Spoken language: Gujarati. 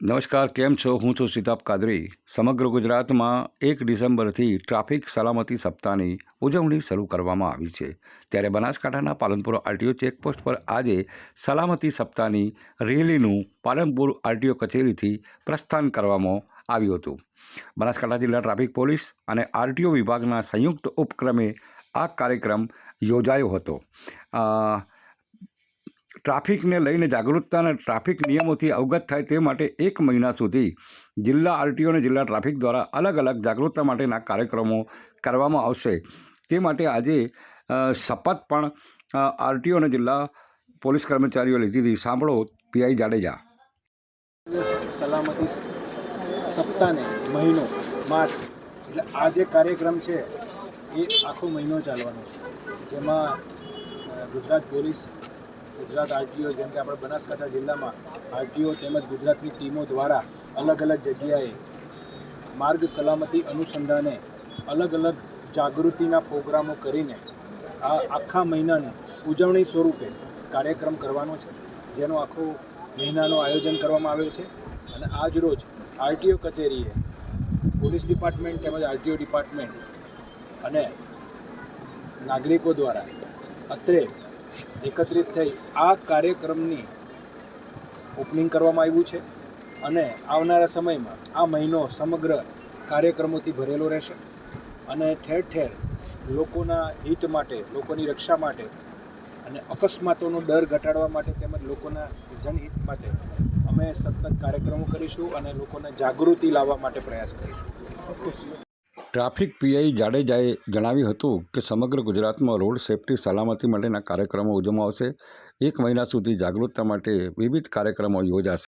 નમસ્કાર, કેમ છો? હું છું સિતાબ કાદરી. સમગ્ર ગુજરાતમાં 1 ડિસેમ્બરથી ટ્રાફિક સલામતી સપ્તાહની ઉજવણી શરૂ કરવામાં આવી છે. ત્યારે બનાસકાંઠાના પાલનપુર આરટીઓ ચેકપોસ્ટ પર આજે સલામતી સપ્તાહની રેલીનું પાલનપુર આરટીઓ કચેરીથી પ્રસ્થાન કરવામાં આવ્યું હતું. બનાસકાંઠા જિલ્લા ટ્રાફિક પોલીસ અને આરટીઓ વિભાગના સંયુક્ત ઉપક્રમે આ કાર્યક્રમ યોજાયો હતો. ટ્રાફિકને લઈને જાગૃતતા અને ટ્રાફિક નિયમોથી અવગત થાય તે માટે 1 મહિના સુધી જિલ્લા આરટીઓ અને જિલ્લા ટ્રાફિક દ્વારા અલગ અલગ જાગૃતતા માટેના કાર્યક્રમો કરવામાં આવશે. તે માટે આજે શપથ પણ આરટીઓ અને જિલ્લા પોલીસ કર્મચારીઓ લીધી હતી. સાંભળો પીઆઈ જાડેજા. સલામતી સપ્તાહને મહિનો માસ એટલે આ જે કાર્યક્રમ છે એ આખો મહિનો ચાલવાનો છે, જેમાં ગુજરાત પોલીસ, ગુજરાત આરટીઓ, જેમ કે આપણે બનાસકાંઠા જિલ્લામાં આરટીઓ તેમજ ગુજરાતની ટીમો દ્વારા અલગ અલગ જગ્યાએ માર્ગ સલામતી અનુસંધાને અલગ અલગ જાગૃતિના પ્રોગ્રામો કરીને આ આખા મહિનાની ઉજવણી સ્વરૂપે કાર્યક્રમ કરવાનો છે, જેનો આખો મહિનાનું આયોજન કરવામાં આવેલ છે. અને આજ રોજ આરટીઓ કચેરીએ પોલીસ ડિપાર્ટમેન્ટ તેમજ આરટીઓ ડિપાર્ટમેન્ટ અને નાગરિકો દ્વારા અત્રે એકત્રિત થઈ આ કાર્યક્રમની ઓપનિંગ કરવામાં આવ્યું છે. અને આવનારા સમયમાં આ મહિનો સમગ્ર કાર્યક્રમોથી ભરેલો રહેશે અને ઠેર ઠેર લોકોના હિત માટે, લોકોની રક્ષા માટે અને અકસ્માતોનો ડર ઘટાડવા માટે તેમજ લોકોના જનહિત માટે અમે સતત કાર્યક્રમો કરીશું અને લોકોને જાગૃતિ લાવવા માટે પ્રયાસ કરીશું. ટ્રાફિક પીઆઈ જાડેજાએ જણાવ્યું હતું કે સમગ્ર ગુજરાતમાં રોડ સેફટી સલામતી માટેના કાર્યક્રમો ઉજવવામાં આવશે. 1 મહિના સુધી જાગૃતતા માટે વિવિધ કાર્યક્રમો યોજાશે.